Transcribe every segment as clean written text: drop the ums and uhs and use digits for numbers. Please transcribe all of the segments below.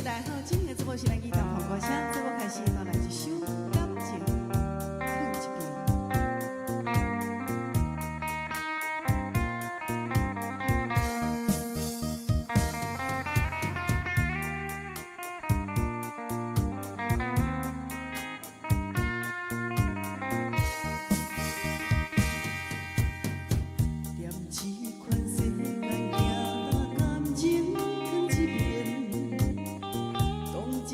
大家好，今天的直播是咱吉他黄歌声，直播开始到来一首感情，放一遍。点一款世间行感情放一遍。动情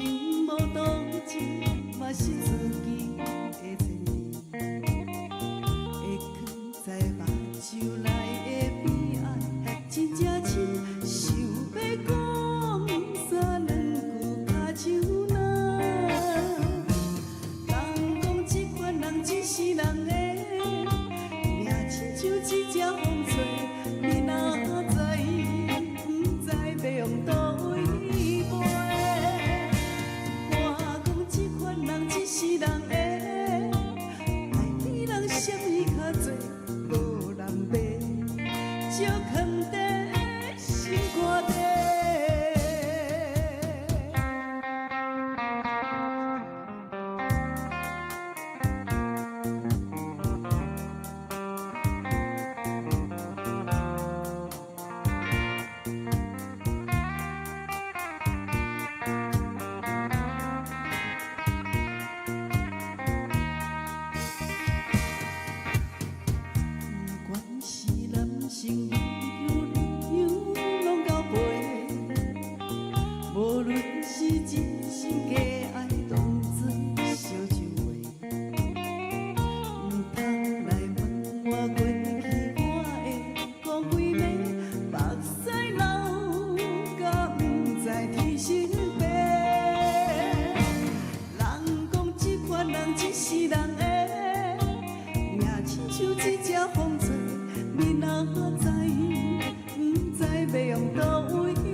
无动情，嘛是自己的前提。会藏在目睭内的悲哀，真正深，想要讲三两句脚手难。人讲这款人只是人的，命亲像一只风吹，你若知，不知要用倒位飞。人只是人的，爱比人什么较多，无人陪，石藏在心肝底。无论是真心假爱，当作烧酒话，唔通来问我过去我会讲几暝，目屎流甲唔知天生白。人讲这款人只是人的，命亲像一只风吹，你若知，唔知要用倒位飞。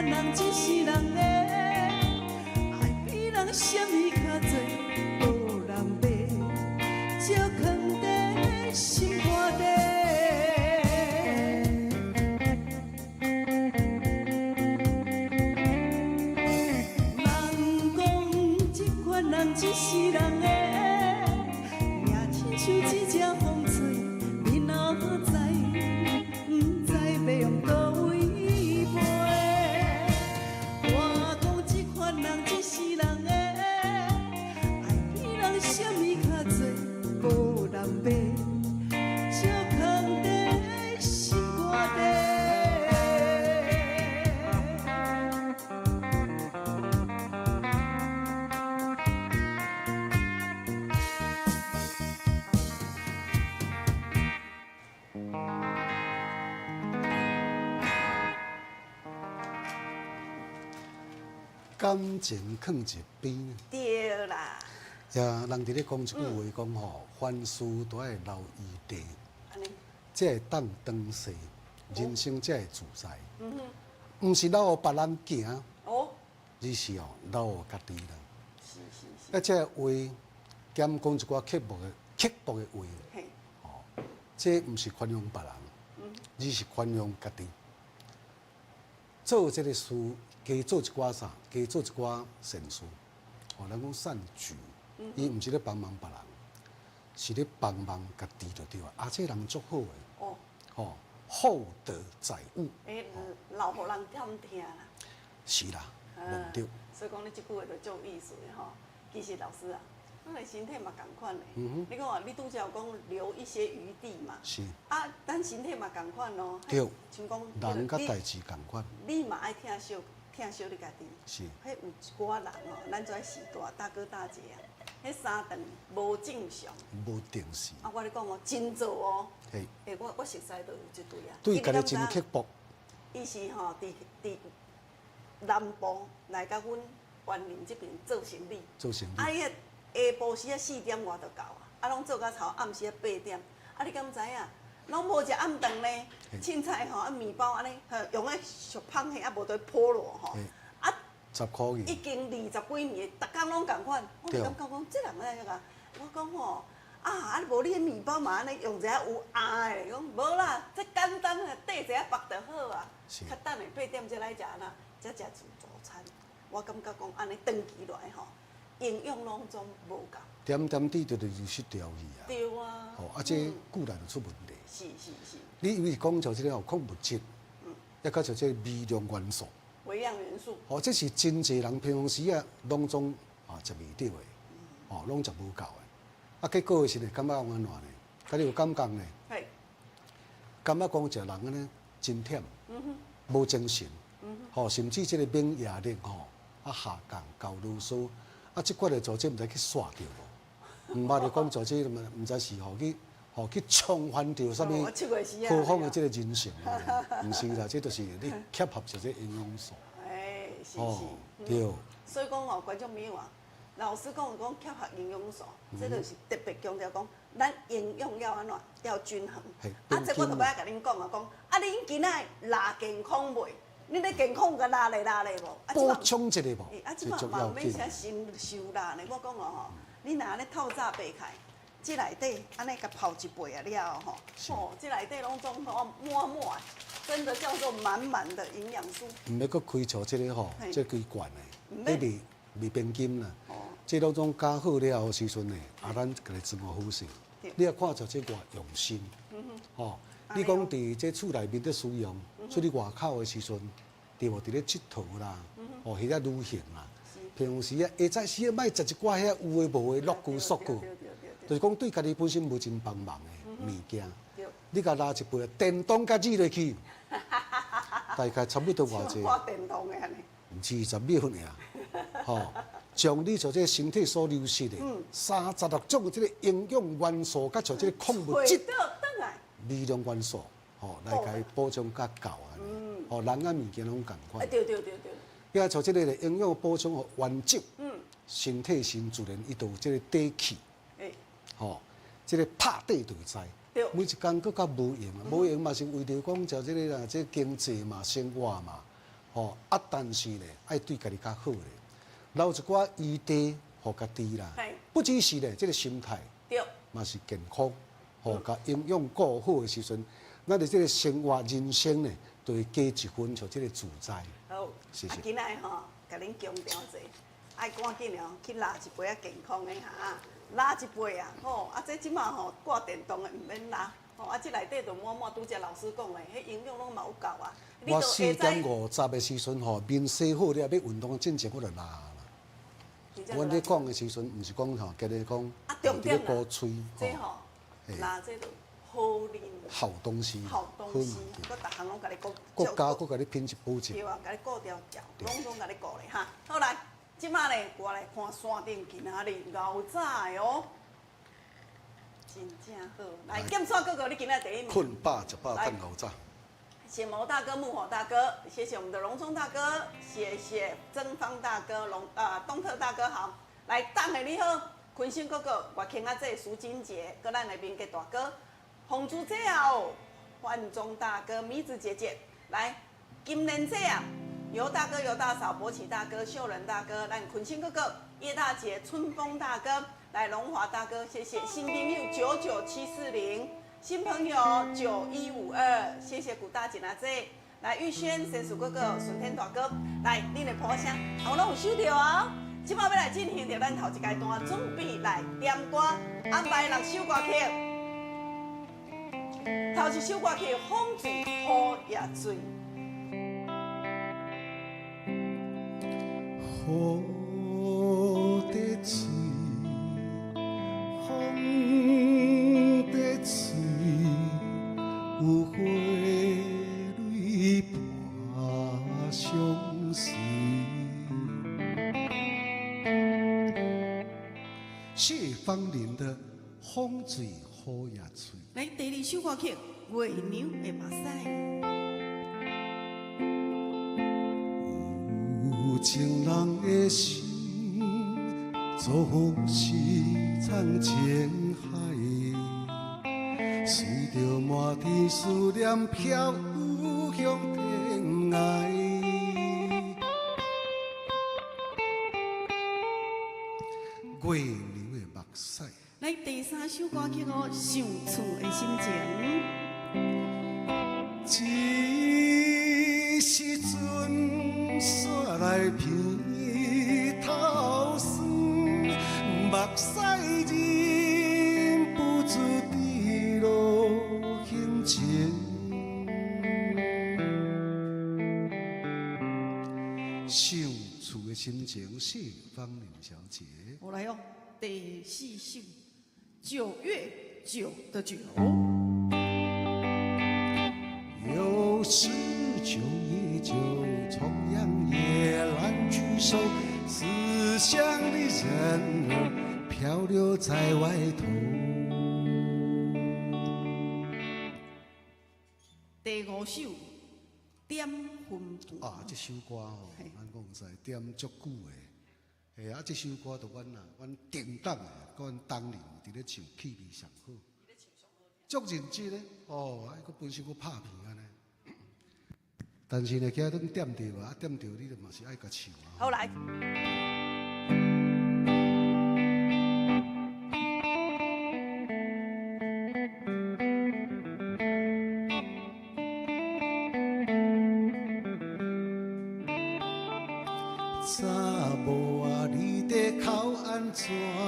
人只是人的，爱比人什么较多，无人陪，石藏在心肝底。人讲这款人只是人的，命亲像一只风吹，你若知，不知要用倒位飞。人只是人的，爱比人什么较多，无人陪，石藏在心肝底。感情放一边。对啦。呀，人伫咧讲一句话，讲吼，凡事都爱留余地，安尼。才会当长势，人生才会自在。毋是留互别人行，而是哦留互家己人。是。啊，这话兼讲一寡刻薄的话，吼，这毋是宽容别人，而是宽容家己。做这个事，加做一寡啥？加做一寡善事。哦，咱讲善举，伊毋是咧帮忙别人，是咧帮忙家己就对啊。啊，这人足好诶。哦，厚德载物。留互人点听啦。是啦，问对。所以讲你即句话就足有意思的吼。其实老师啊，咱的身体嘛共款的。你讲啊，你拄则有讲留一些余地嘛。是。啊，咱身体嘛共款咯。对。像讲人甲代志共款。你嘛爱疼惜你家己。是。迄有一寡人哦，咱跩时代大哥大姐啊，迄三顿无正常。无定时。啊，我咧讲哦，真做哦。嘿。我熟悉都有一对啊。对家己真刻薄。伊是吼，伫南部来甲阮园林这边做生意。做生意。啊，伊晡时啊4点外就到啊，拢做到头暗时啊8点。啊，你敢知影？拢无食暗顿呢，凊彩吼啊面包安尼，用迄俗芳迄啊无对普罗吼，啊10块银，已经20几年，逐工拢共款。我就感觉讲，这人咧个，我讲吼。啊！无你迄面包嘛安尼用一下有鸭的，讲无啦，这简单啊，缀一下肉就好啊。较等下8点才来食啦，才食自助餐。我感觉讲安尼长期来吼，营养拢总无够。点点滴滴就流失掉去啊。对啊。哦，啊，这固然就出问题。是。你因为讲像这个矿物质，也较像这个微量元素。微量元素。哦，这是真侪人平常时啊，拢总食袂到的，哦，拢食无够的。啊，结果是呢，感觉安怎呢？甲你有感觉呢？嘿。感觉讲一个人安尼真忝，无精神，吼，甚至这个免疫力吼啊下降、高乳酸，啊，即款的组织毋知去刷掉无？毋捌就讲组织嘛，毋知是去冲翻掉啥物何方的这个人性啊？毋是啦，这就是你缺乏这个营养素。哎，是。对。所以讲吼，观众朋友啊。老师讲缺乏营养素，这就是特别强调讲，咱营养要安怎要均衡。啊，这我就要甲恁讲啊，讲啊，恁今仔拉健康袂？恁咧健康甲拉咧无？补充一下无？啊，即摆嘛免啥先收拉呢。我讲哦吼，你若安尼透早备开，这内底安尼甲泡一杯啊了吼，吼，这内底拢总满满，真的叫做满满的营养素。毋要搁开除这个吼，这几罐的，你未变金啦。这拢种加好了后时阵呢，咱家己生活好势。你也看着这偌用心，吼！你讲伫这厝内面咧使用，出去外口的时阵，对无？伫咧佚佗啦，或者旅行啦，平常时啊，下早时啊，莫食一寡遐有诶无诶乐句俗句，就是讲对家己本身无真帮忙诶物件。你甲拉一杯电动甲煮落去，大概差不多偌济？挂电动诶安尼。20秒尔，吼！将你像这身体所流失的36种这个营养元素，甲像这个矿物质、微量元素，吼，来甲伊补充较够啊！吼，人啊物件拢共款。对。也像这个营养补充和完整，身体先自然伊就有这个底气，吼，这个拍底就会知。每一工佫较无用啊，无用嘛是为着讲就这个啦，这经济嘛、生活嘛，吼啊，但是咧爱对家己较好咧。留一寡余地，互家己啦。不只是咧，这个心态，嘛是健康，互甲营养顾好的时阵，咱的这个生活人生呢，就会加一分像这个自在。好，谢谢。今仔吼，甲恁强调者，爱赶紧哦，去拉一杯啊健康的哈，拉一杯啊，吼，啊这即马吼挂电动的毋免拉，吼，啊这内底就满满拄则老师讲的，迄营养拢嘛有够啊。我4点50的时阵吼，面洗好了，要运动之前我就拉。阮咧讲的时阵，毋是讲吼，家己讲，重点鼓吹这吼，那这就好啉。好东西，好东西，佮逐项拢甲你顾。国家佮甲你品质保证。对啊，甲你顾条条，拢甲你顾咧哈。好来，即马咧，我来看山顶今仔日牛仔的哦，真正好。来，检算哥哥，你今仔第一名。困饱食饱趁牛仔。谢毛大哥、木火大哥，谢谢我们的隆中大哥，谢谢曾芳大哥、东特大哥好。来，党的你好，坤生哥哥、外庆啊姐、苏金杰，搁咱的民家大哥，红珠姐啊，焕忠大哥、米子姐姐，来，金莲姐啊，尤大哥、尤大嫂、博启大哥、秀仁大哥，咱坤生哥哥、叶大姐、春风大哥，来龙华大哥，谢谢新朋友99740。新朋友9152，谢谢古大姐啊姐，来玉轩、神鼠哥哥、顺天大哥，来恁的破声，我拢有收到啊。即马要来进行着咱头一阶段，准备来点歌，安排6首歌曲。头一首歌曲《风水雨也水》。雨在水，风在吹。有花蕊伴相随，谢芳龄的《风水雨也吹》。来，第2首歌曲《月娘的目屎》。有情人的心，做好事藏情海，随着满天思念飘向天涯。月亮的目屎。来第三首歌曲哦，想厝的心情。一时阵山来片头酸，目屎忍不住滴落胸前。想厝的心情，谢芳柳小姐。我来哦，第四首9月9的9。又是9月9，重阳夜阑举手，思乡的人儿漂流在外头。第5首点魂伴。啊，这首歌吼，咱讲实点足久的，啊，这首歌就阮定档的，阮当年伫咧唱，气味上好，足认真的，哦，还佫本身佫拍片安尼。但是呢，今仔点着啊，点着你就嘛是爱甲唱啊。好来。查某啊，你在哭安怎话？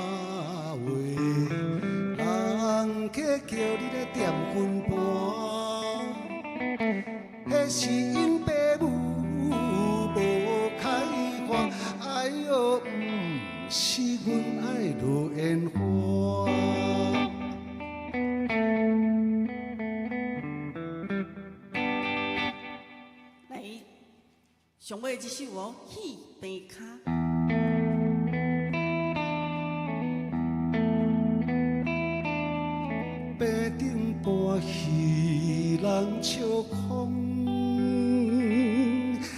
人客叫你来点分伴，迄是因爸母无开花。哎哟，不是阮爱落烟花。来，上尾这首哦，戏边卡。白顶搬戏人笑空，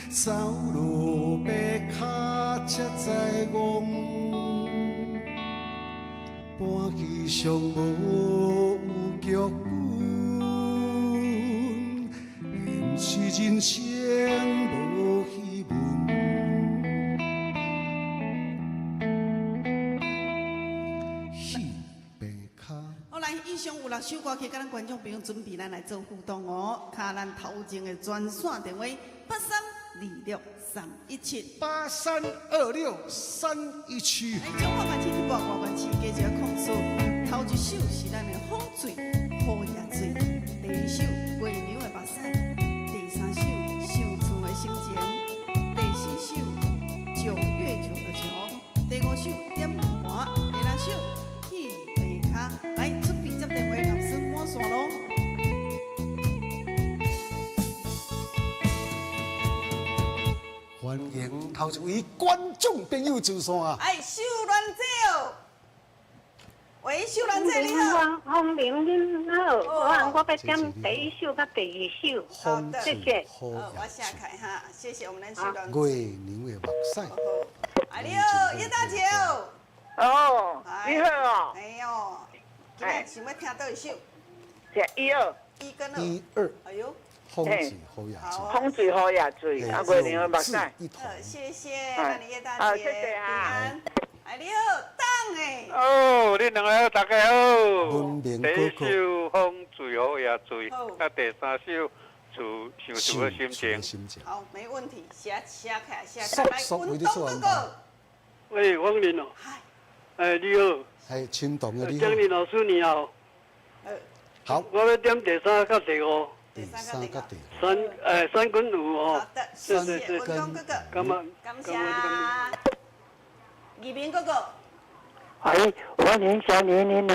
走路白脚才知戆。搬戏上无有剧本，现实人生无戏文。戏白脚。好来，以上有6首歌曲，甲咱观众朋友准备，咱来做互动哦。卡咱头前的专线电话8326-317。8326-317。来，中华管区直播外管区加一个控诉。头一首是咱的风水好夜水，第2首月娘的目屎，第3首想厝的心情，第4首9月9的9，第5首点魂伴，第6首戏白卡。来，准备接电话，老师满线咯。欢迎头一位观众朋友上线啊！哎，秀兰姐哦，喂，秀兰姐你好。风铃您好，我要点第1首甲第2首，风谢谢。我下开哈，谢谢我们的秀兰姐。月娘的目屎。哎，你好，叶大姐哦。哦，你好哦。哎呦，今日想要听倒一首？是1、2。1跟1、2。哎呦。风水好夜水。风水好夜水，啊，月娘的目屎。谢谢，那你叶大姐。谢谢平安。哎，你好，当哎。哦，你两个好，大家好。文明第哥哥。1首风水好夜水，啊，第3首想厝的心情。好，没问题，写开，来，文东哥哥。喂，王林哦。嗨。哎，你好。哎，青铜的你好。江林老师你好。好。我要点第3甲第5。第3甲第5。3跟5哦。好的，谢谢文东哥哥。感谢。义明哥哥。哎，欢迎小年您好，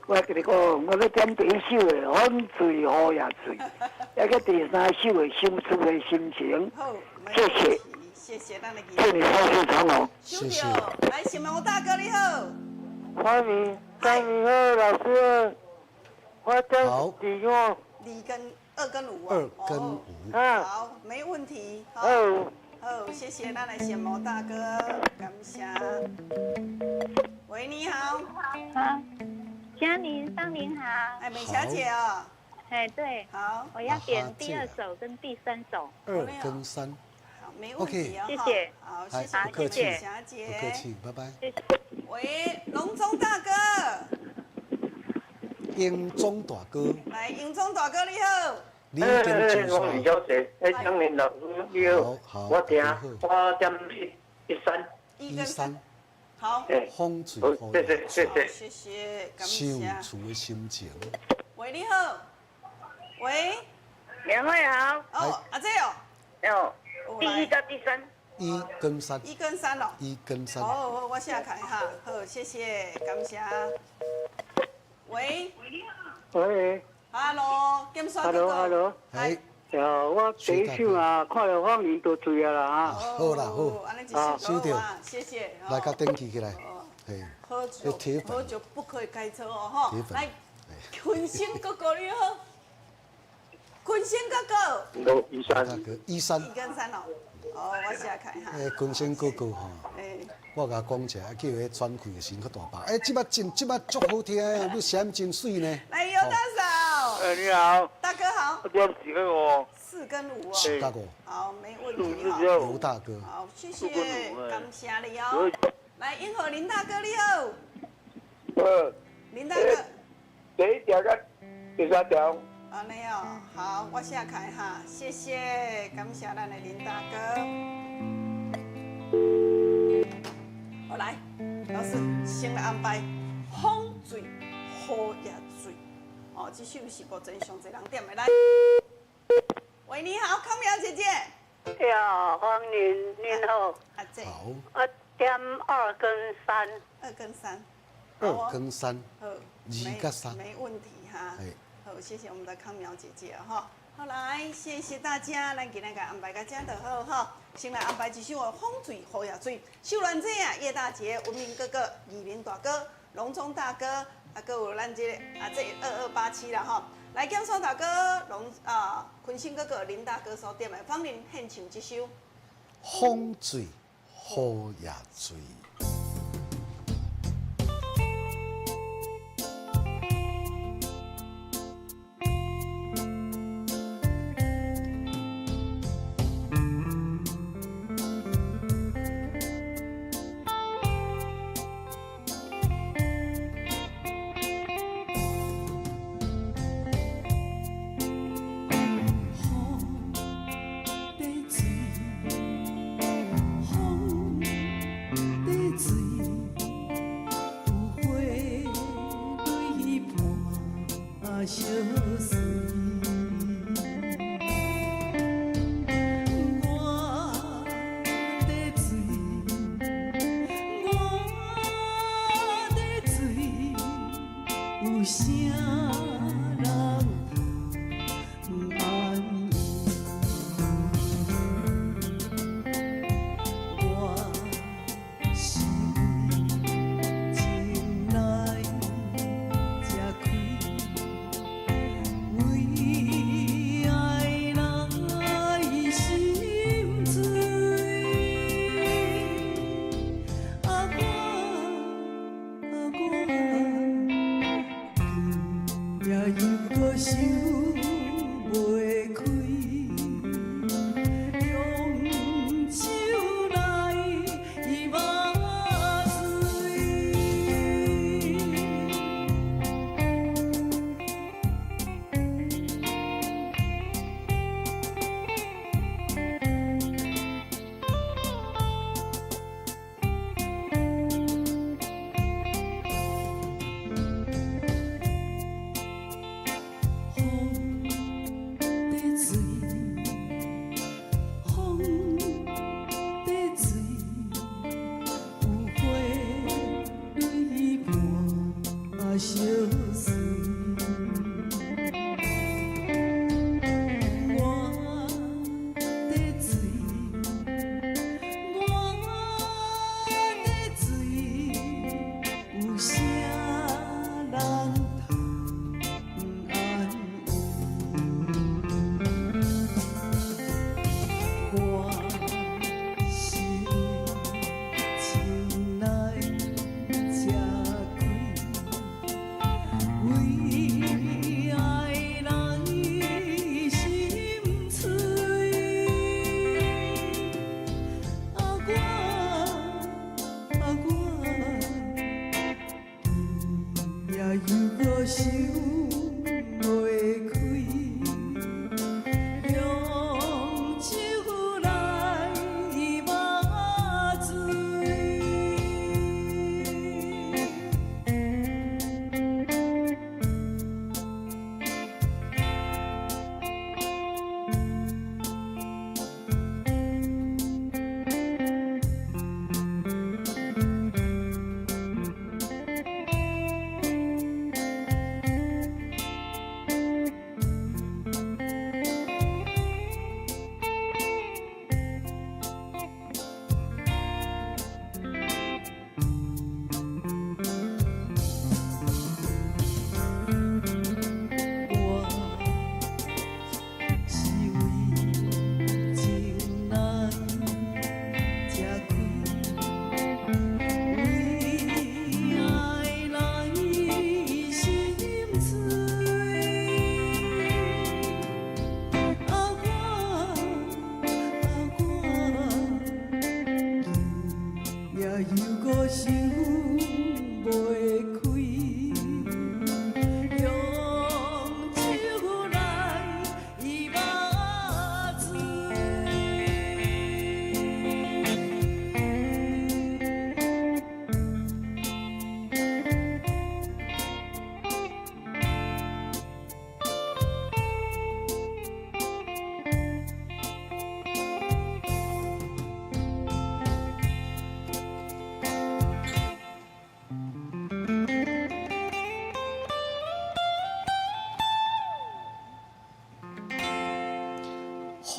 我跟你讲，我要点第1首的风水好夜水，那个第3首的想厝的心情。好，谢谢。谢谢咱的义明。祝你寿喜长龙。谢谢。来，新闻大哥你好。欢迎，你好，老师。我点第2跟2跟5哦。2跟5。啊。好，没问题。好。好，谢谢，咱来羡慕大哥，感谢。喂，你好，好，嘉玲、桑玲好。哎，美小姐哦，哎，对，好，我要点第2首跟第3首。 2跟3，好，没问题哦，谢谢。好，哎谢谢不客气美小姐，不客气，拜拜。谢谢。喂，隆中大哥，英中大哥，来，英中大哥你好，你已经就王李小姐，张林老师你好，好我听好我点13，一跟13，好，风水好，好谢谢谢好，谢。谢谢，感相谢。处的心情。喂，你好，喂，两位好。哦，阿姐哦，有第有来1到第3。 1跟3，一跟3哦。 1跟3，好，好，我写开哈。好，谢谢，感谢。喂喂，Hello，金刷哥哥。 ，Hello，哎，我第一首啊，看到方言都醉啊啦啊。好啦好，安尼一首收到好啊，谢谢。来甲登记起来，哦嘿，喝酒要铁，粉喝酒不可以开车哦，哈铁。粉来，坤星哥哥你好，坤星哥哥，都一大山，哥一13，跟3哦。哦，我写开哈。君生哥哥吼，哎，我甲讲者，叫伊转开的先较大把。即摆足好听的，你声真水呢。来有大嫂，你好，大哥好我点几个我， ，4跟5是大哦。哥，好，没问题哈。刘大哥，好，谢谢，感谢你哦。来，英和林大哥你好，林大哥，第一条跟第3条，安尼哦，好，我写开哈，谢谢，感谢咱的林大哥。好来，老师先来安排风水好也水，哦，这首是无真上侪人点的来。喂，你好，康苗姐姐，呀，欢迎您好。阿姐，好，我点2跟3。 2跟3， 2跟3，好， 2跟3没问题哈。哎，好，谢谢我们的康苗姐姐哈。好来，谢谢大家，咱今天给安排个这样就好哈。先来安排一首风水好呀水，秀兰姐啊，叶大姐、文明哥哥、李林大哥、隆中大哥，啊，还有咱这个这2287啦哈。来，江双大哥、坤兴哥哥、林大哥所点的，方林献唱这首。风水好也水。风在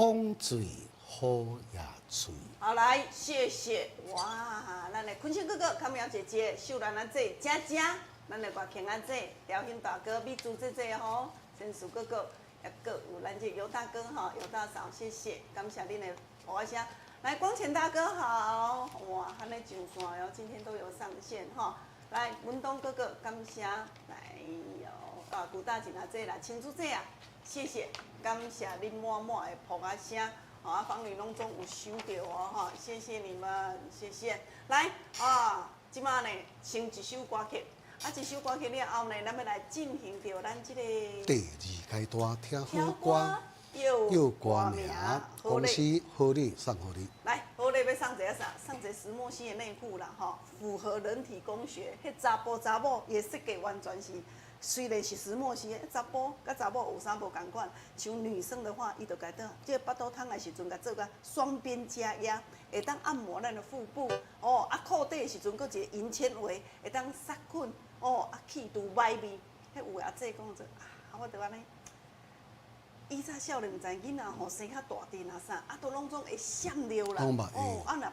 风水好也水。好，来，谢谢。哇，咱的坤庆哥哥、卡苗姐姐、秀兰阿姐、佳佳，咱的外庆阿姐、廖兴大哥、美珠姐姐吼，陈树哥哥，也各有咱这尤大哥哈、尤大嫂，谢谢，感谢恁的鼓声。来，光前大哥好，哇，还没上线哦，今天都有上线哈。来，文东哥哥，感谢，来哟，啊，古大姐阿姐啦，青珠姐啊，谢谢，感谢恁满满的捧啊声。啊，芳女拢总有收到哦，哈，谢谢你们，谢谢。来啊，即马呢，唱一首歌曲，啊，一首歌曲了后呢，咱要来进行到咱这个第二阶段听好歌，有歌名，恭喜好礼送好礼。来，好礼要送一个啥？送一个石墨烯的内裤啦，吼，符合人体工学。迄查甫查某也设计完全是。虽然是石墨烯，查甫甲查某有啥无共款？像女生的话，伊就该当这个巴肚汤的时阵，甲做个双边加压，会当按摩咱的腹部。哦，啊裤底的时阵，搁一个银纤维，会当杀菌。哦，啊气度歹味。迄有阿姐讲做啊，我着安尼。以前少年仔囡仔吼生较大阵啊啥，啊都拢总会闪尿啦。哦，啊若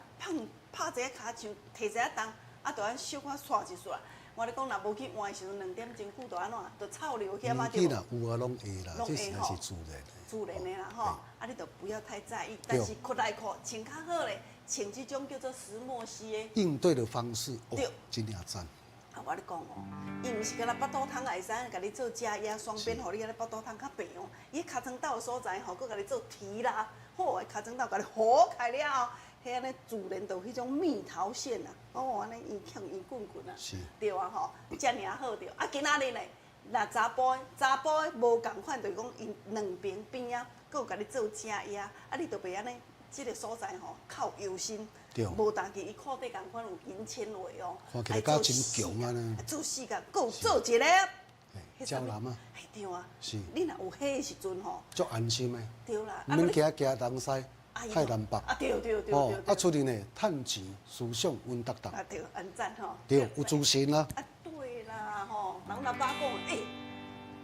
拍一个骹像摕一个重，啊着安小可刷一刷。我咧讲，若无去换的时阵，2点钟久就安怎，就臭流血嘛，对不？有啊，拢会啦，这是还是自然的。自然的啦，吼，啊，你就不要太在意，但是裤内裤穿较好咧，穿这种叫做石墨烯的。应对的方式，对，真正赞。啊，我咧讲哦，伊毋是干那巴肚汤会使，甲你做加压双边，互你安尼巴肚汤较平哦。伊尻川道所在吼，佮甲你做提拉，好，尻川道甲你和开了后。迄安尼自然就迄种蜜桃线啊，哦，安尼圆翘圆滚滚啊，对啊吼，遮尔好对。啊，今仔日呢，若查甫的无共款，就是讲因两边边啊，佮有甲你做加压，啊，你就袂安尼，即个所在吼靠油心，无但是伊裤底共款有银纤维哦，看起来敢真强啊呢。做四角，佮有做一个。胶囊啊。对啊。是。你若有迄个时阵吼。足安心的。对啦。毋免行东西。太南北啊，对，啊，出去呢，趁钱思想稳当当。啊，对，安赞吼。对，有自信啦。啊，对啦，吼，人老爸讲，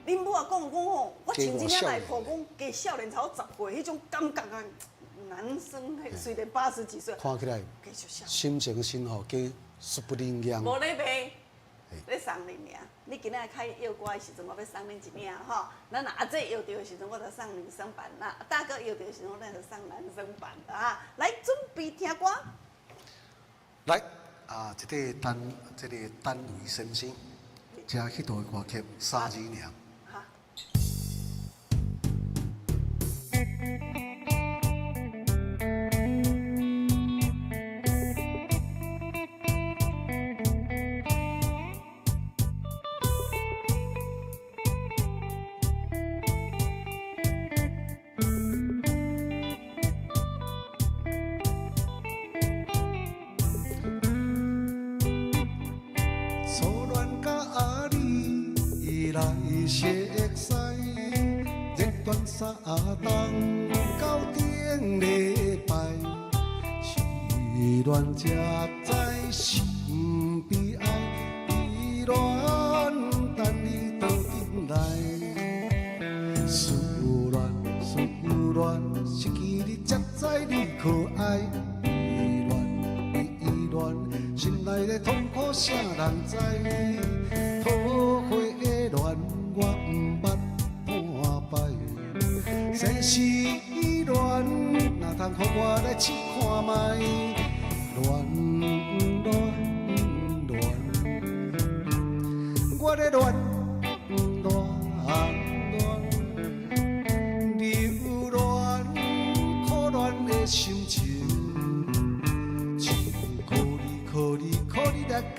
恁母啊讲吼，我穿真正内裤讲，加少年才10岁，迄种感觉啊，男生虽然80几岁，看起来心情心吼，加说不灵验。无咧卖，咧送恁尔。你今仔开摇歌的时阵，我要送恁一领吼。咱阿姐摇着的时阵，我就送女生版；那大哥摇着的时阵，咱就送男生版啊。来，准备听歌。来啊，这个单位先生，加迄套歌曲《三字娘》。三冬到顶礼拜，思恋才知心悲哀，依恋等你倒进来。思恋失去你才知你可爱，依恋心内的痛苦啥人知？讨花的恋我毋捌。生死恋，哪通予我来试看卖？我的恋，留恋可恋的心情，只靠你来解。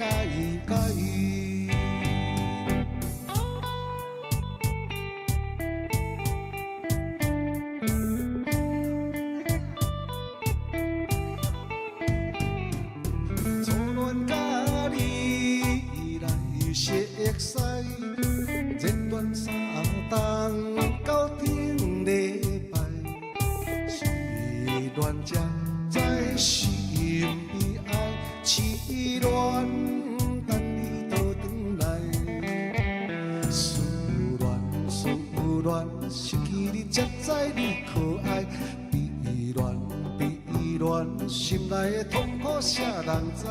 失去你才知你可爱，悲意乱，心内的痛苦谁人知？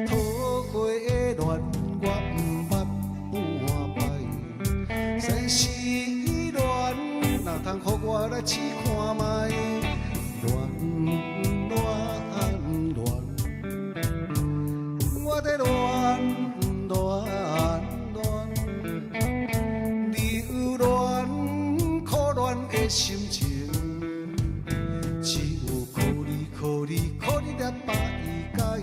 桃花的乱，我毋捌半摆。世事乱，哪通予我来试看卖？乱乱乱，我在乱乱乱，你有乱可乱的心情。可你了把伊甲伊。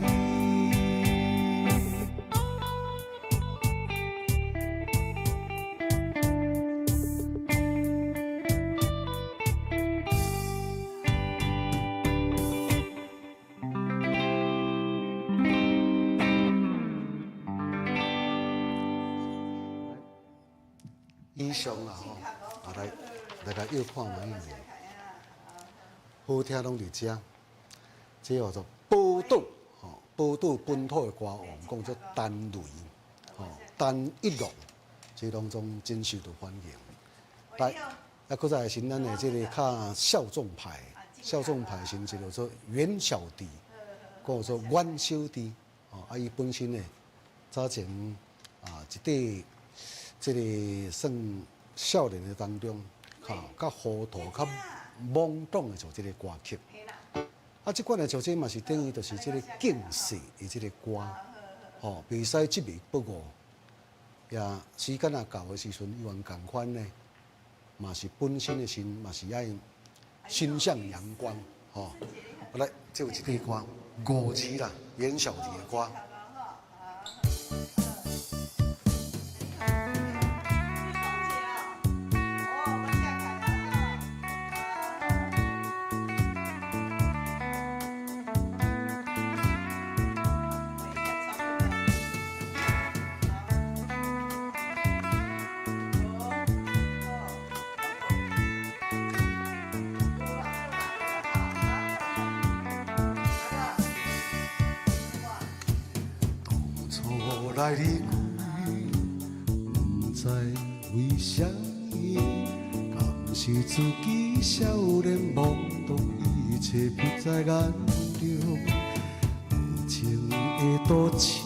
以上啦吼，来大家又看卖一面，好听拢伫遮。这叫做宝岛，宝岛本土的歌，我们讲做单雷，单一龙，这当中真受到欢迎。来，搁再是咱的这个较小众派，小众派是一个叫做袁小弟，叫做阮小弟，伊本身呢，早前一块这个算少年的当中，较糊涂、较懵懂的做这个歌曲。即款的像这嘛是等于就是这个敬世的这个歌，袂使执迷不悟，也时间啊到的时阵，伊原共款呢，嘛是本身的心嘛是爱心向阳光，来，这有一块歌，五字啦，袁小弟的歌。来离开，不知为什么，敢是自己少年懵懂，一切不再眼中。无情的赌痴，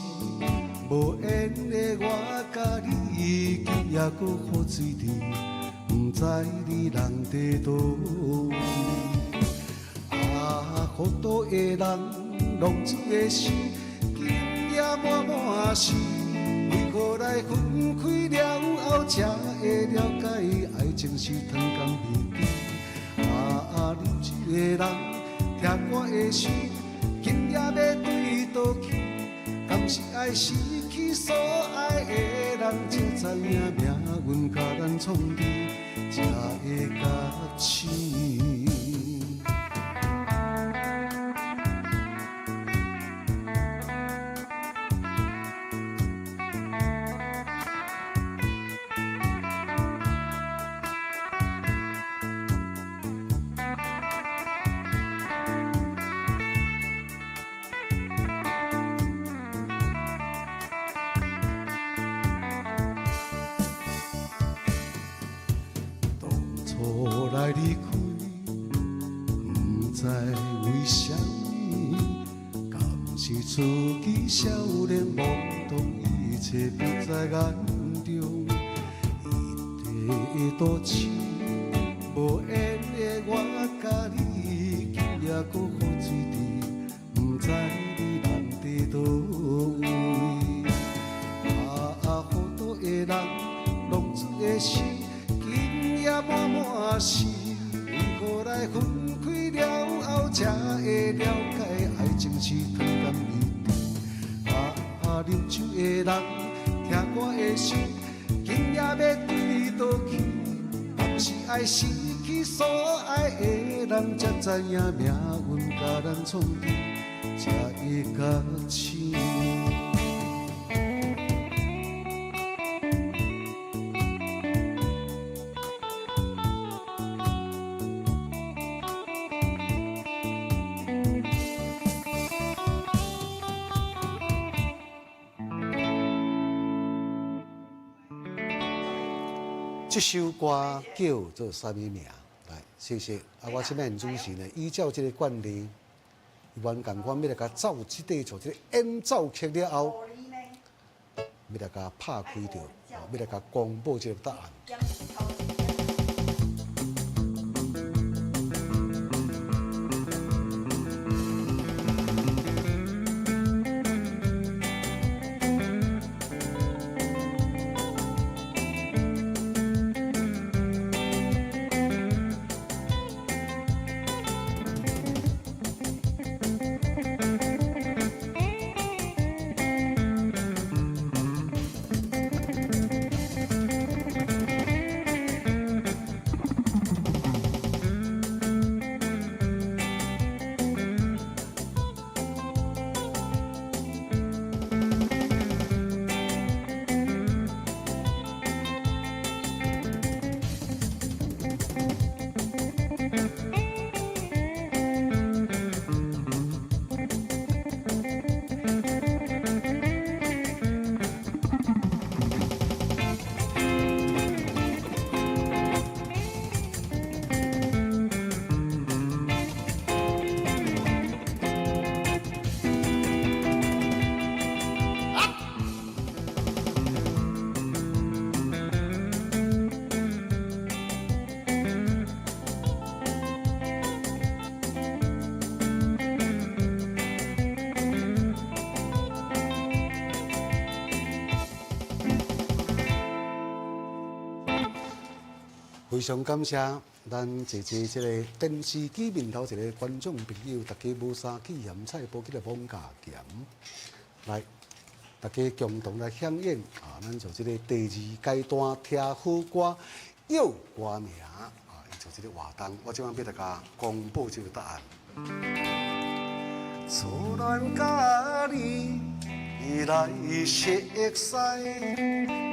无缘的我甲你，今夜搁雨水滴，不知你人在倒位。糊涂的人，浪子的心。也满满是，为何来分开了后，才会了解爱情是糖甘蜜甜。你这个人，听我的心，今夜要对倒去，敢是爱失去所爱的人，才知影命运甲咱创治，才会甲醒。来离开，不知为什么，敢是自己少年懵懂，一切不在眼中。一地多情，无缘的我甲你，今夜搁雨水滴，不知你人在倒位。糊涂的人，浪子的心。也满满是，为何来分开了后，才会了解爱情是糖甘蜜甜。啉酒的人，听我的心，今夜要对倒去，敢是爱失去所爱的人，才知影命运甲咱创治，才会甲醒。这首歌叫做啥物名？来，谢谢。啊，我现在很主席呢，依照这个惯例，原共款要来甲走这块做这个演奏曲了后，要来甲拍开着，要来甲公布这个答案。非常感谢咱这个电视机面头一个观众朋友，大家无啥去咸菜煲起来网价咸，来，大家共同来响应啊！咱就这个第二阶段听好歌要歌名啊，就这个活动，我今晚要大家公布这个答案。初恋甲你来熟悉，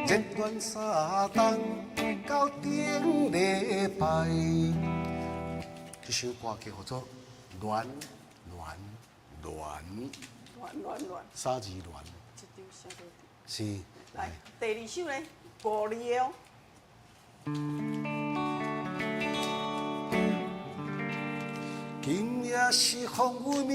热恋3冬到顶礼拜。这首歌叫做《恋恋恋》，三字恋。是。来，第二首呢，5字的哦。今夜是风雨暝，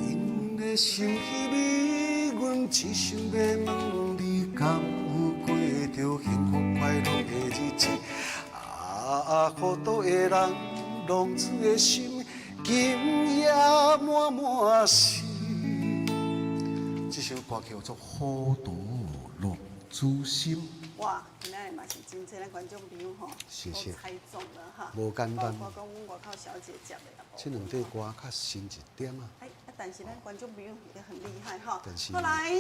因的想起你，阮只想要问你，敢有过着幸福快乐的日子？啊，好多的人浪子的心，今夜满满是。这首歌叫做《好多浪子心》。哇，今仔日嘛是真侪咱观众朋友吼，谢谢都猜中了哈。无简单。包括讲阮外口小姐接的啦。这两首歌较新一点啊。哎，但是咱观众朋友也很厉害哈。但是后来，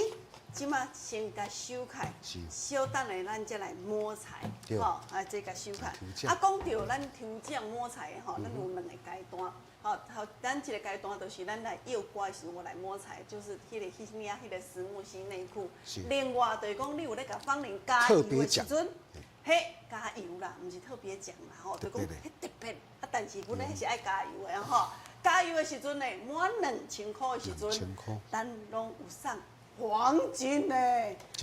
即马先甲收开，是小等下咱再来摸彩，对吼，这甲收开。抽奖啊，讲到咱抽奖摸彩的吼，咱有2个阶段。好，咱这个阶段就是咱来要歌的时候来摸彩，就是迄个实木心内裤。另外就是讲，你有咧甲芳龄加油的时阵，嘿，加油啦，毋是特别奖啦，吼，就讲迄特别。啊，但是阮咧是爱加油的吼，加油的时阵呢，满2000块的时阵，咱拢有送黄金呢，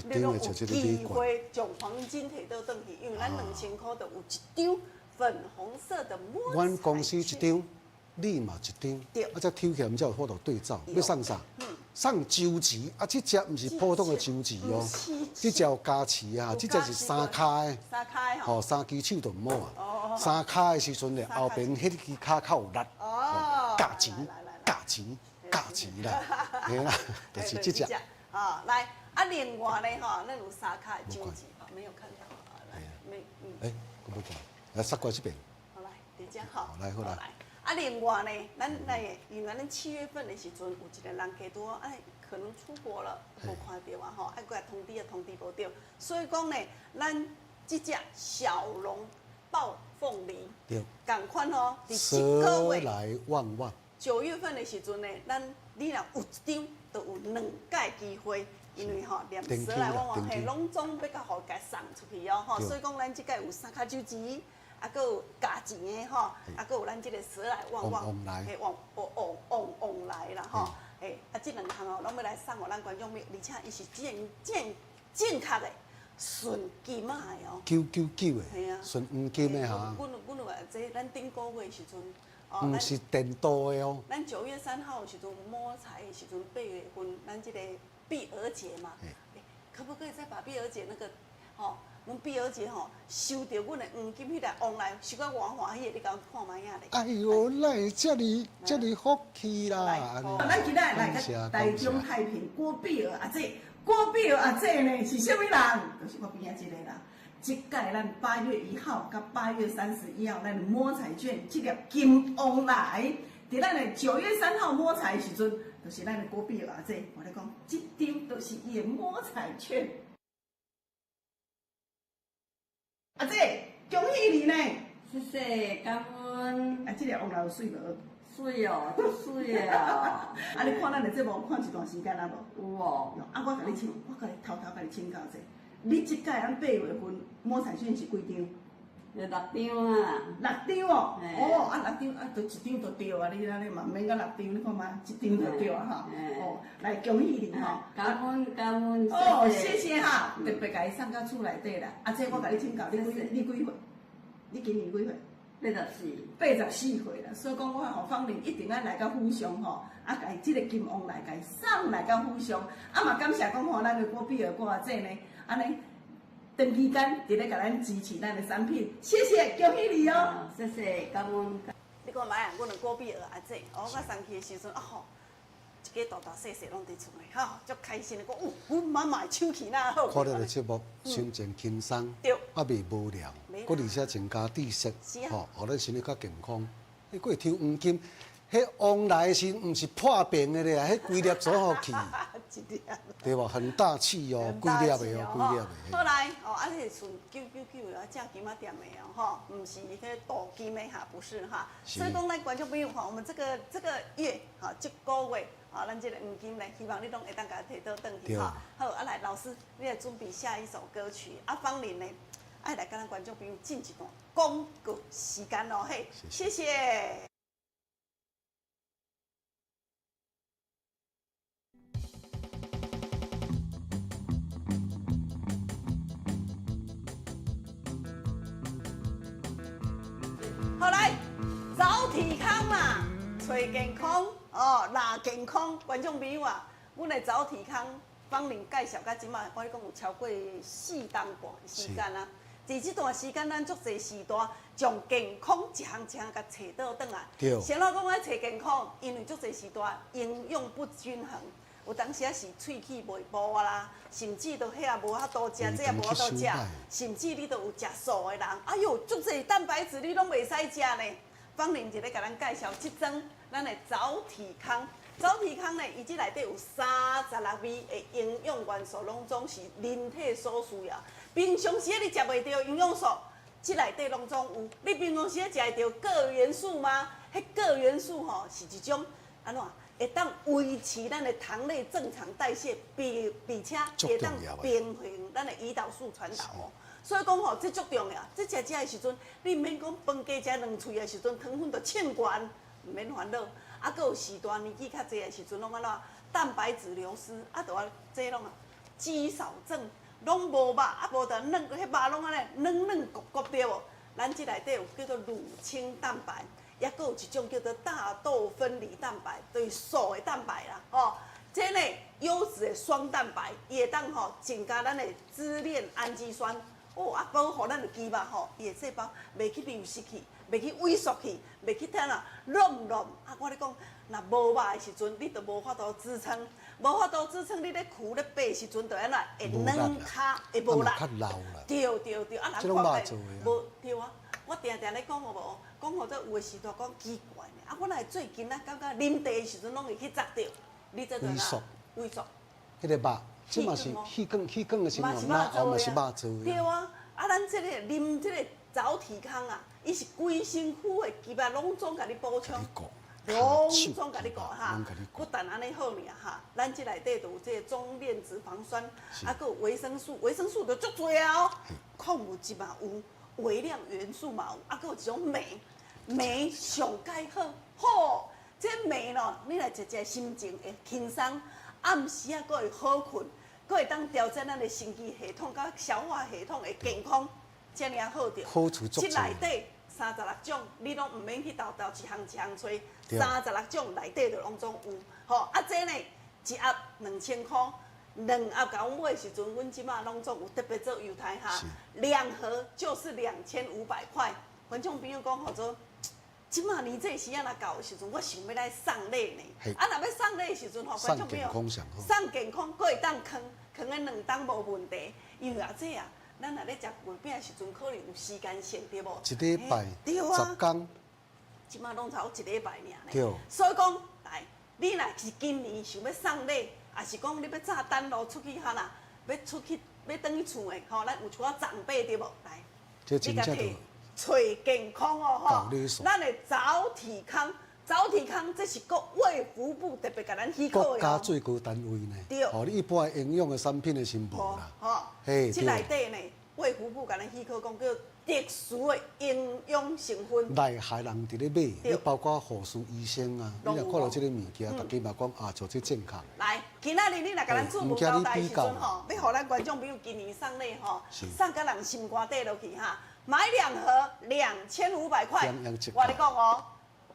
你拢有机会将黄金摕倒转去，因为咱2000块就有一张粉红色的摸彩券。阮公司一张。你嘛一张，啊，再抽起来，毋才有法度对照。要送啥？送周子，啊，这只毋是普通的周子哦，这只有加持啊，这只是3卡的。3卡的吼，3支手就摸啊。3卡的时阵咧，后边迄支卡较有力。哦。加钱，加钱，加钱啦，嘿啦，就是这只。啊，来，啊，另外咧吼，咱有3卡的周子，没有看到啊，来，没，哎，我不看，来杀过这边。好来，第只好。来，好来。啊，另外呢，咱因为咱7月份的时阵，有一个人加多，哎，可能出国了，无看到啊吼，爱过来通知也通知无到，所以讲呢，咱这只小笼爆凤梨，同款哦，第7个月来旺旺，9月份的时阵呢，你若有一张，就有2届机会，因为吼连蛇来旺旺，嘿，拢总要甲互家送出去哦吼，所以讲咱这届有3卡周子。啊，佮有加钱的吼，啊，佮有咱这个蛇来旺旺，嘿，旺来啦吼，嘿，啊，这2项哦，拢要来送互咱观众朋友，而且伊是正确的，纯金仔的哦。 999嘿啊的，纯黄金的哈，阮有话这咱顶个月的时阵，唔是电镀的哦。咱9月3号的时阵摸彩的时阵8月份，咱这个碧儿节嘛，可不可以再把碧儿节那个，阮碧儿节收到阮的黄金迄个往来，收到偌欢喜的，你甲我看卖影咧。哎呦，哪会这么福气啦？咱今仔来个台中太平郭碧儿阿姐，郭碧儿阿姐呢是啥物人？就是我边仔这个啦。即届咱8月1号到8月31号，咱摸彩券这粒金往来，伫咱的9月3号摸彩的时阵，就是咱的郭碧儿阿姐。我咧讲，这张就是伊的摸彩券。阿姐，恭喜你呢！谢谢，感恩。啊，这个往来有水无？水哦，足水哦。啊，你看咱的节目看一段时间啊无？有哦。啊，我甲你请，我甲你偷甲你请教者，你即届咱8月份摸彩券是几张有6张啊。 ？6张哦。嘿哦，啊6张啊，就一张就对啊，你安尼嘛，免甲6张，你看嘛，一张就对啊哈。嘿哦，来恭喜你哈！感恩感恩。哦，谢谢哈，特别甲伊送到厝内底啦。啊，这我甲你请教，你几岁？你今年几岁？84岁啦，所以讲我吼方林一定爱来到府上吼，啊，甲伊即个金王来甲伊送来到府上，啊嘛感谢讲吼咱的郭碧儿郭阿姐呢，安尼长期间伫咧甲咱支持咱的产品，谢谢，恭喜你哦！谢谢，感恩。你看卖啊，阮的郭碧儿阿姐，我送去的时阵啊吼，一家大大细细拢伫厝内，哈，足开心的讲，阮妈妈的手气哪好。看到个节目，心情轻松，对，啊袂无聊，佮而且增加知识，吼，互咱身体较健康。迄过抽黄金，迄往来的时毋是破病的咧，迄规粒做好去，一粒，对无？很大气哦，规粒的哦，规粒的。后来啊，迄纯999的正金仔店的哦，毋是迄镀金的哈，不是哈。所以讲，咱观众朋友哈，我们这个月哈，这个月啊，咱这个黄金呢，希望你拢会当甲摕倒转去哈。好，啊来，老师，你来准备下一首歌曲。啊，方林呢，爱来跟咱观众朋友进一段广告时间咯，嘿，谢谢。好来，找体康嘛，找健康哦，拿健康，观众朋友啊，阮的找体康方林介绍到即摆，我跟你讲有超过4档半时间啊。在这段时间，咱足侪时段将健康一项甲找倒转来。对。先老讲爱找健康，因为足侪时段营养不均衡。有当时啊是喙齿袂补啊啦，甚至都遐无法度食，这也无法度食，甚至你都有食素的人，哎哟，足侪蛋白质你拢袂使食呢。方林就咧甲咱介绍即种咱的早体康，早体康呢，伊即内底有36味的营养元素，拢总是人体所需要。平常时你食袂到营养素，即内底拢总有。你平常时食会到铬元素吗？迄铬元素吼是一种安怎？会当维持咱的糖类正常代谢，并且会当平衡咱的胰岛素传导哦。所以讲吼，这足重要。这食的时阵，你毋免讲饭加食2喙的时阵，糖分就称悬，毋免烦恼。啊，搁有时段年纪较济的时阵，拢安怎？蛋白质流失，啊，就啊，这拢啊，肌少症，拢无肉，啊，无得嫩，迄肉拢安尼嫩骨骨对无？咱这内底有叫做乳清蛋白。也佫有一种叫做大豆分离蛋白，就是素的蛋白啦，哦，这呢优质的双蛋白，伊会当吼增加咱的支链氨基酸，哦啊保护咱的肌肉吼，伊的细胞袂去流失去，袂去萎缩去，袂去听啦软啊！我咧讲，若无肉的时阵，你就无法度支撑，无法度支撑，你咧扶咧爬的时阵，就安怎会软骹会无力。较老啦。对，啊，人看起无对啊。我定咧讲好无，讲好这有的时段讲奇怪呢。啊，我若最近啊，感觉啉茶的时阵，拢会去砸着，你这萎缩。迄个肉，即嘛是气管的时候，那后嘛是肉做的。对啊，啊，咱这个啉这个早体康啊，伊是规身躯的肌肉拢总甲你补充，拢总甲你顾哈。不但安尼好尔哈，咱这内底就有这个中链脂肪酸，啊，佮有维生素，维生素就足多哦，矿物质嘛有。微量元素嘛，啊，佮有一种镁上介好，这镁咯，你来食心情会轻松，暗时啊，佮会好困，佮佫会当调整咱的神经系统、甲消化系统的健康，遮尔好着。好处足多。这内底36种，你拢毋免去豆一项找对，36种内底就拢总有。吼，啊，这呢一盒2000块，2盒甲阮买的时阵，阮即马拢总有特别做优待哈，2盒就是2500块。观众朋友讲，吼做。即马年这时啊，若到的时阵，我想要来送礼呢。啊，若要送礼的时阵吼，观众朋友，送健康，佫会当藏个2档无问题。因为啊，这啊，咱若咧食月饼的时阵，可能有时间性对无？一礼拜10天，即马拢才有一礼拜尔呢。对。所以讲，来，你若是今年想要送礼，也是讲你要炸单路出去哈啦，要出去要转去厝的，吼，咱有像我长辈对无？来，这真正就。找健康哦，吼，咱的早体康这是国卫福部特别甲咱许可的国家最高单位呢。对。哦，你一般营养的产品的新无啦。吼，嘿，这内底呢，卫福部甲咱许可讲叫特殊的营养成分。来害人伫咧买，你包括护士医生啊，你若看到这个物件，大家嘛讲啊，做这健康。来，今仔日你若甲咱做无交代的时阵吼，要互咱观众朋友今年送礼吼，送甲人心肝底落去哈。买2盒2500块，我你讲哦，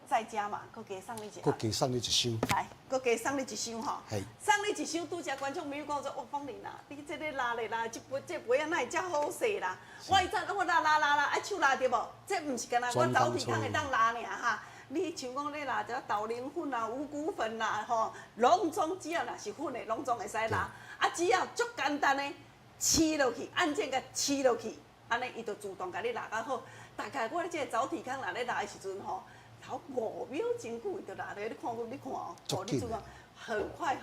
再加嘛，佫加送你一盒，佫加送你一箱，来，佫加送你一箱吼，送你一箱，拄则观众朋友讲说，哦，芳玲啦，你这个拉咧啦，这杯啊，哪会遮好势啦？我以前拢拉，爱手拉对无？这毋是干那我早体康会当拉尔哈。你像讲咧拉只豆奶粉啦、五谷粉啦，吼，拢总只要若是粉的，拢总会使拉。啊，只要足简单的吃落去，按键甲吃落去。安尼，伊就自动甲你拉较好。大概我咧这个早体康若咧拉的时阵吼，头5秒真久伊就拉咧。你看哦，你做啊，很快，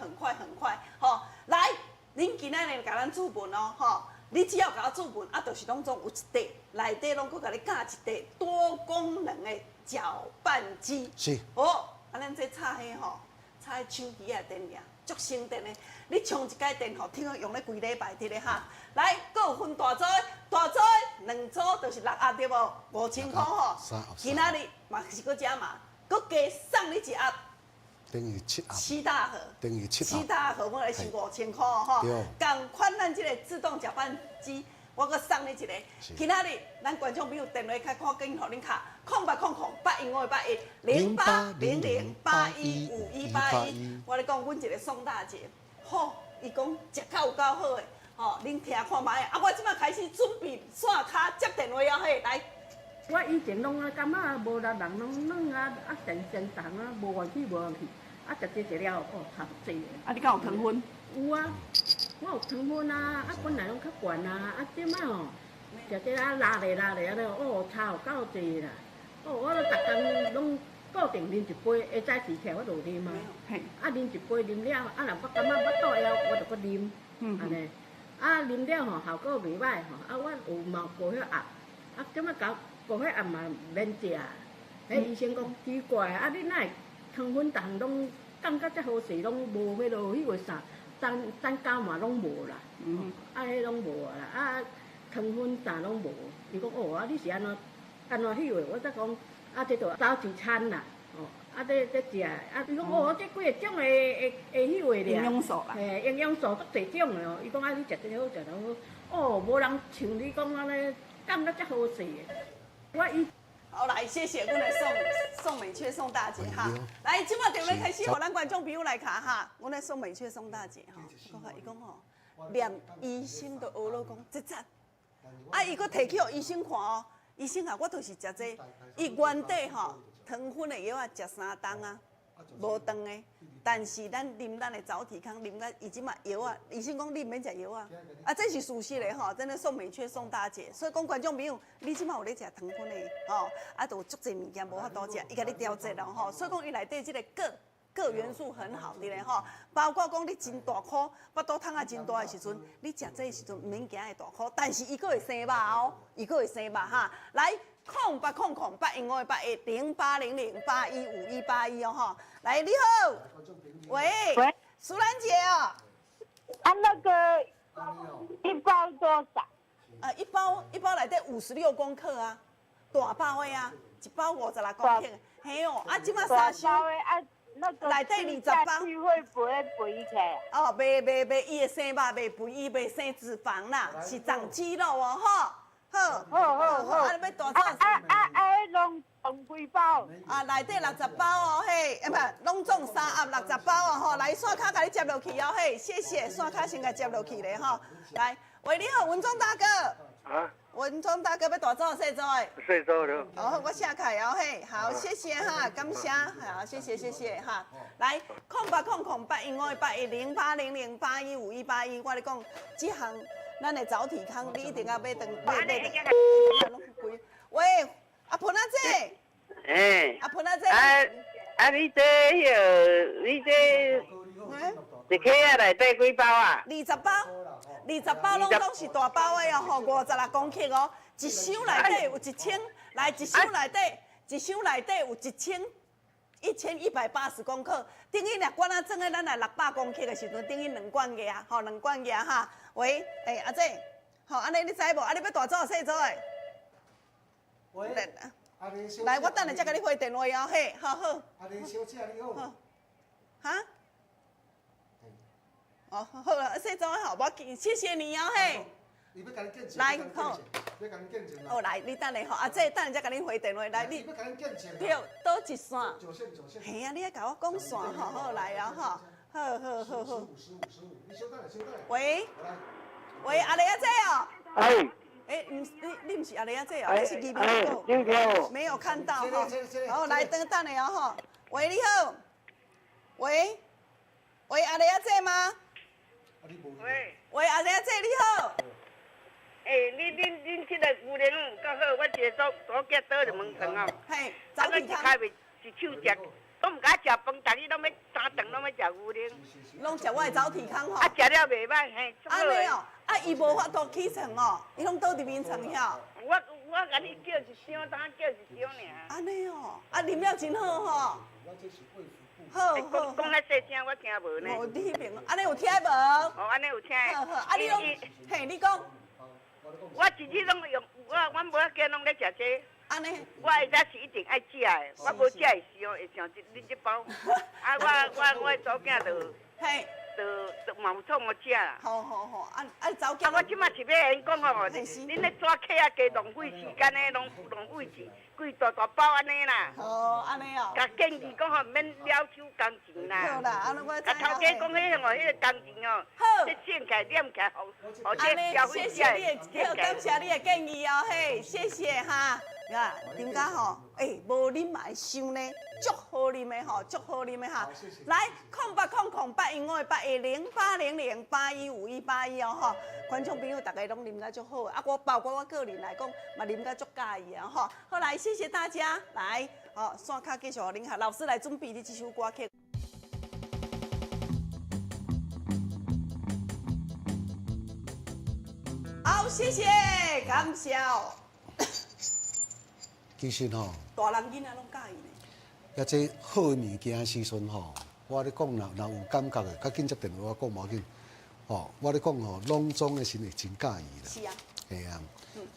吼。来，恁今仔日甲咱注文哦，吼。你只要甲我注文，啊，就是拢总有一块，内底拢搁甲你加一块多功能的搅拌机。是。哦，啊，咱这插迄吼，插迄手机啊电量。足省电的，你充一解电吼，听讲用咧规礼拜伫咧哈。来，佫有分大组2组就是6盒对无？5000块吼。今仔日嘛是佫加嘛，佫加送你一盒。等于7盒。7大盒。等于7盒，我来是5000块吼。共款咱这个自动搅拌机，我佫送你一个。今仔日咱观众朋友电话开看紧，互恁卡08008151810800815181。我咧讲，阮一个宋大姐，吼，伊讲食较有够好的，吼，恁听看卖啊！我即摆开始准备线卡接电话啊，嘿，来。我以前拢感觉无力人拢软啊，神重啊，无愿去，食这了哦，差不多。啊，你敢有糖分？有啊，我有糖分啊，本来拢较悬啊，即摆吼，食这拉咧啊哦，差有够济啦。哦，我逐工拢固定啉一杯，下早起起来我就啉啊。啊，啉一杯啉了，啊，若我感觉腹肚枵，我就搁啉，安尼。啊，啉了吼，效果袂歹吼。啊，我有嘛高血压，啊，即摆搞高血压嘛免食。迄医生讲奇怪，啊，你哪会糖分逐项拢降到遮好势，拢无要落迄个啥，蛋糕嘛拢无啦。啊，迄拢无啦。啊，糖分啥拢无。伊讲哦，啊，你是安怎迄个？我则讲啊，这着早一餐啦。哦，啊，这食，啊，伊讲哦，这几个种的迄个俩。营养素啦。嘿，营养素足侪种的哦。伊讲啊，你食这好，食得好。哦，无人像你讲安尼降到遮好势的。我伊。好，来，谢谢阮的宋美雀宋大姐哈。来，即马电话开始，互咱观众朋友来卡哈。阮的宋美雀宋大姐哈，讲下伊讲吼，连医生都学了讲这赞。啊，伊佫摕去互医生看哦，医生啊，我就是食这，伊原底吼糖分的药啊，食3档啊，无长的。但是咱啉咱的早体康，啉甲伊即马药啊，医生讲你毋免食药啊，啊，这是事实的吼，真的宋美雀宋大姐。所以讲观众朋友，你即马有咧食糖分的吼，啊，都有足侪物件无法度食，伊甲你调节咯吼。所以讲伊内底即个各元素很好的咧吼，包括讲你真大颗，腹肚痛啊真大的时阵，你食这时阵毋免惊会大颗，但是伊佫会生肉哦，伊佫会生肉哈。来，0800815181哦吼。来，你好，喂，苏兰姐哦，啊，那个一包多少？一包内底56公克啊，大包的啊，一包56公克，嘿哦，啊，即马3箱。大包的啊，那个内底20包去会不会肥起来？哦，袂，伊的生肉袂肥，伊袂生脂肪啦，是长肌肉哦，吼。好，啊，你要大早？拢总几包？啊，内底60包哦，嘿，不，拢总3盒60包哦，吼，来线卡甲你接落去哦，嘿，谢谢，线卡先甲接落去咧，吼，来，喂，你好，文忠大哥。啊，文忠大哥要大早细早的。睡着了。哦，我写开哦，嘿，好，谢谢哈，感谢，好，谢谢哈。来，08008105810800815181，我咧讲，这项咱的早体康，你一定要买顿买。喂，阿盆阿姐。哎。阿盆阿姐。你这一克啊内底几包啊？20包，20包拢是大包的哦，吼，56公克哦，一箱内底有1000，来一箱内底有1180公克，等于若罐仔装的咱来600公克的时阵，等于2罐价，吼，2罐价哈。喂，阿姐，吼，安尼你知无？啊，你要大早细早的？喂。来，我等下再甲你回电话哦，嘿，好。阿丽小姐你好。哈？哦，好了，细早好，我谢谢你哦，嘿。来，好。哦，来，你等下吼，阿姐，等下再甲你回电话。来，你对，倒一线。嘿啊，你爱甲我讲线，好来啊，吼，好。喂，阿丽阿姐哦。哎。你不是阿丽阿姐哦，你是二名狗，没有看到哈。哦，来等下哦，喂，你好。喂，阿丽阿姐吗？喂，阿丽阿姐你好。恁这个牛奶有够好，我一个早起倒就门床哦。嘿，早起康。开袂一手食，我唔敢食饭，逐日拢要3顿拢要食牛奶。拢食我的早体康吼。啊，食了袂歹，嘿。安尼哦，啊，伊无法度起床哦，伊拢倒伫眠床遐。我甲你叫一声，当叫一声尔。安尼哦，啊，啉了真好吼。好。讲较细声，我听无呢。哦，你迄边，安尼有听无？哦，安尼有听。好，啊，你拢，嘿，你讲。我一日拢用，我无要紧，拢咧食这。安尼。我下早是一定爱食的，我无食的时候会像恁这包。啊，我早囝就。嘿。就嘛有创我食啦。好，啊，早囝。我即马是要因讲哦，恁咧抓客啊，加浪费时间呢，浪费钱，规大包安尼啦。哦，安尼哦。甲建议讲吼，免了手工钱啦。好啦，安尼我知。甲头家讲迄个迄个工钱哦，好。你省起来念起来，互这消费者。感谢你的建议哦，嘿，谢谢哈。啊，点解吼？无啉嘛会伤呢，足好啉的吼，足好啉的哈。来，08008105810800815181哦吼，观众朋友大家拢啉甲足好，啊，我包括我个人来讲，嘛啉甲足介意啊吼。好来，谢谢大家，来，好，线卡继续互恁哈，老师来准备你这首歌曲。好，谢谢，感谢哦。其实吼，大人囡仔拢介意呢。也这好物件时阵吼，我咧讲若有感觉的，较紧接电话我讲无要紧。吼，我咧讲吼，拢总的时会真介意啦。是啊。系啊。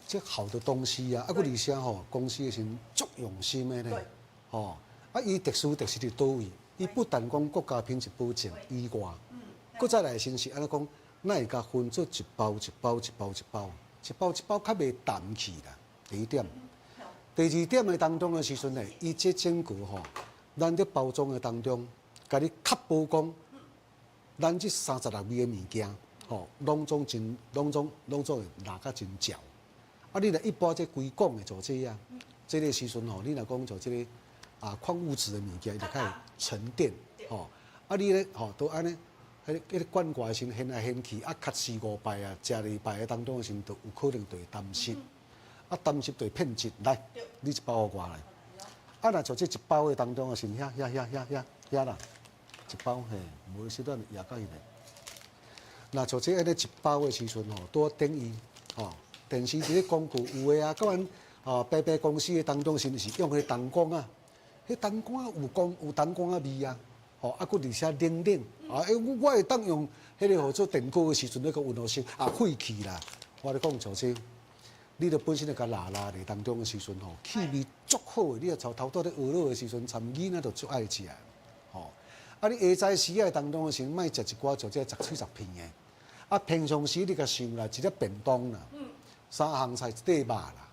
这好的东西啊，啊，佮而且吼，公司的时足用心的咧。吼，啊，伊特殊伫倒位？伊不但讲国家品质保证以外，佮再来先是安尼讲，咱会甲分做一包较袂淡去啦。第一点。第二点的当中的时阵呢，伊这整个吼，咱伫包装的当中，甲你确保讲，咱这36味的物件，吼，拢总会拿甲真焦。啊，你若一般这规讲的做这样，这个时阵吼，你若讲做这个矿物质的物件，伊就开始沉淀，吼。啊，你咧吼都安尼，迄个灌溉先掀来掀去，啊，咳4-5摆啊，食2摆的当中的时，就有可能就会耽失。啊，担心对骗质来，你一包互我来。啊，若像这一包的当中啊，是遐啦，一包嘿，无时段也到伊嘞。若像这安尼一包的时阵吼，拄等于吼，电视这个广告有的啊，到咱白白公司的当中是用迄灯光啊，迄灯光有灯光啊味啊，吼，啊，佮而且冷啊，我会当用迄个号做电锅的时阵，那个温度性废气啦，我咧讲像这。你著本身就甲拉咧当中的时阵吼，气味足好诶。你著头拄咧学老的时阵，参囡仔就足爱食，吼。啊，你下早时啊当中时，莫食一寡就这10喙10片的。啊，平常时你甲想啦，一粒便当啦，3项菜一块肉啦，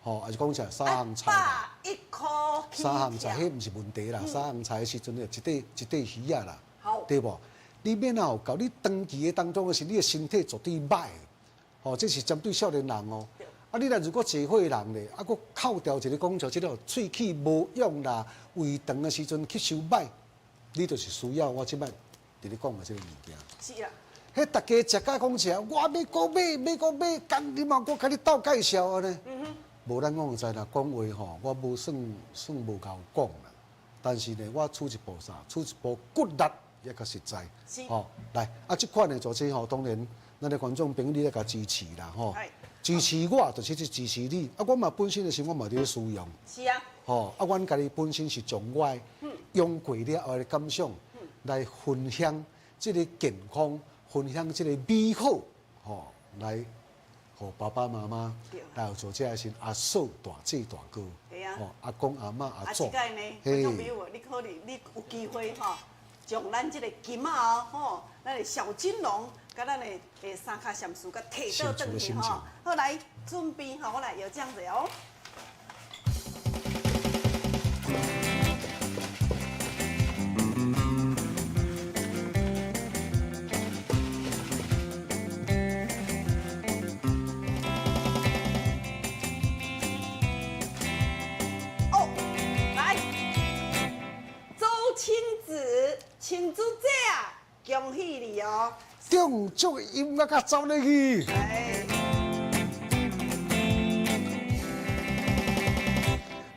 吼，还是讲起来3项菜啦。1块起3项菜，迄毋是问题啦。3项菜的时阵，一块鱼啊啦，好对无？你免啊有够，你长期的当中的是你的身体绝对歹的，吼，这是针对少年人哦。啊，你若如果坐伙人咧，啊，佫扣掉一个讲像即个喙齿无用啦，胃肠的时阵吸收歹，你就是需要我即摆伫咧讲的即个物件。是啦。迄大家食甲讲起来，我要讲买，讲你嘛，我甲你斗介绍安尼。无咱讲在啦，讲话吼，我无算无够讲啦。但是呢，我出一步啥？出一步骨力也较实在。吼，来啊，即款的组织吼，当然咱的观众朋友你来甲支持啦，吼。支持我就是去支持你。啊，我嘛本身的是我嘛伫咧使用。是啊。吼，啊，阮家己本身是从我用过了后的感想来分享即个健康。分享这个美好，吼，来，互爸爸妈妈，来做这是阿嫂、大姐、大哥，吼，阿公、阿妈、阿祖。啊，即个呢，观众朋友，你可能你有机会吼，将咱这个金仔吼，咱的小金龙，甲咱的三脚闪树，甲摕倒转去吼。好，来准备吼，我来有这样子哦。亲子姐啊，恭喜你哦！中祝音乐甲走入去。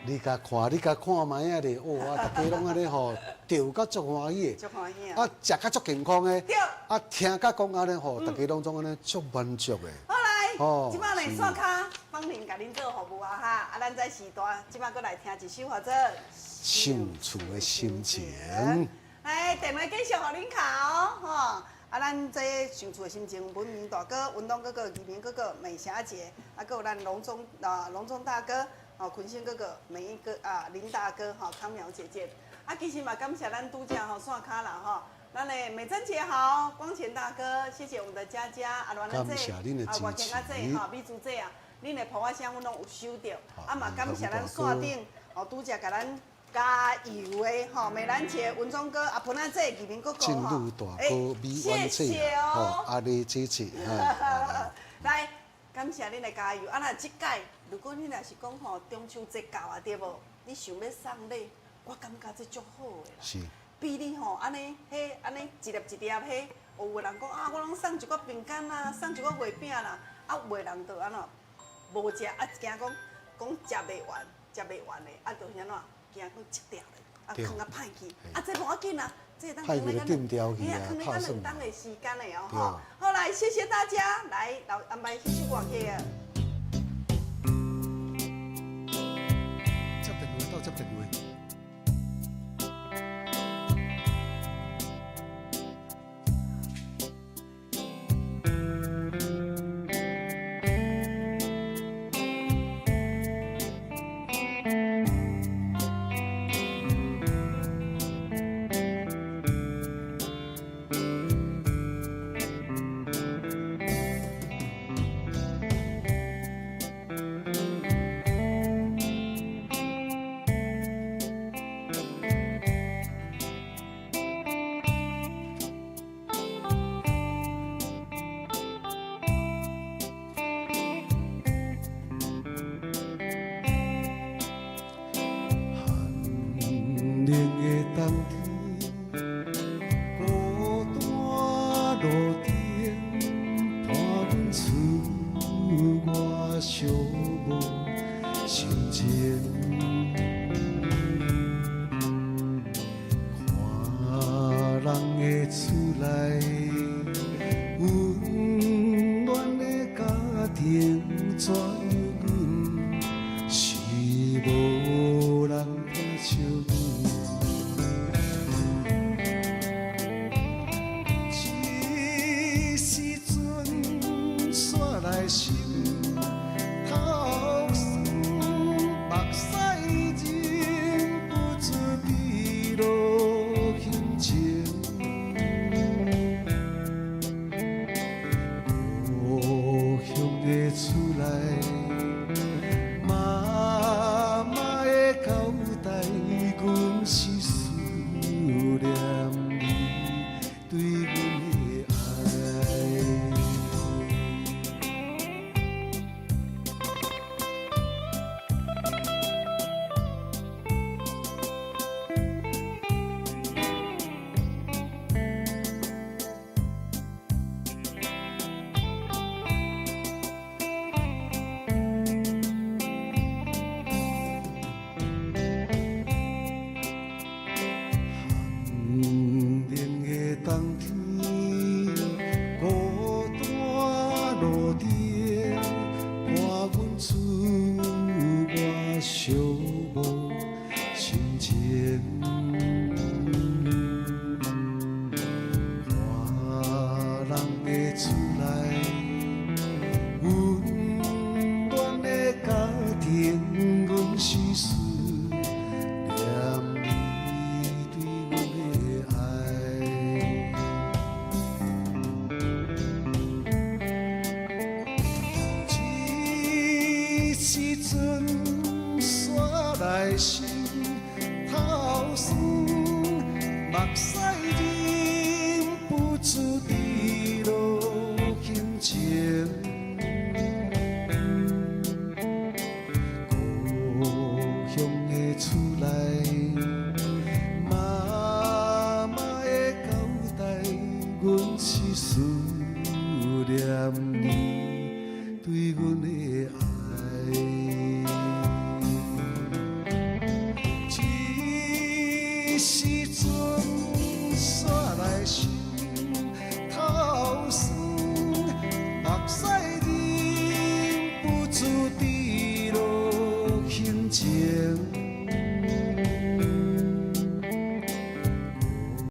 你甲看卖啊咧，哦啊，大家拢安尼吼，钓甲足欢喜的，足欢喜啊，食甲足健康的，对，啊，听甲讲安尼吼，大家拢总安尼足满足的。好来，即摆来刷卡，芳玲甲恁做服务啊哈，啊，咱在时段，即摆搁来听一首或者相处的心情。来，电话继续互恁敲吼，啊，咱这相处的心情，文明大哥、文东哥哥、李明哥哥、美霞姐，啊，搁有咱隆中大哥，哦，坤兴哥哥、美一哥啊，林大哥，哈，康苗姐姐，啊，其实嘛，感谢咱拄只吼刷卡啦吼，咱的美珍姐好，光前大哥，谢谢我们的佳佳，啊，阮咱这啊，外天啊这哈，美珠姐啊，恁的普话声阮拢有收到，啊嘛，感谢咱线顶哦，拄只甲咱。加油的吼，美兰姐、文忠哥、阿盆仔姐、义明哥哥进入大哥、美婉姐吼，阿丽姐姐，来，感谢恁的加油。啊，那即届，如果你若是讲吼中秋节到啊，对无？你想要送礼，我感觉这足好的啦。是。比你吼安尼，迄安尼一粒一粒迄，有个人讲啊，我拢送一个饼干啦，送一个月饼啦，啊，有个人就安怎无食，啊，惊讲食袂完的，啊，就安怎？惊佫切掉咧，啊，放啊歹去，啊，这无要紧啊，这当放咧紧掉去啊，放咧2当的时间的哦吼。好来，谢谢大家，来安排继续歌曲啊。接电话到接电话。情。冬天，孤单路顶，看阮出我寂寞心情。看人的厝内，温暖的家庭，阮是思念你对阮的爱。这时阵山内心透酸，目屎忍不住滴落胸前。故乡的厝内，妈妈的交代，阮是思念你对阮的爱。这时阵山内心。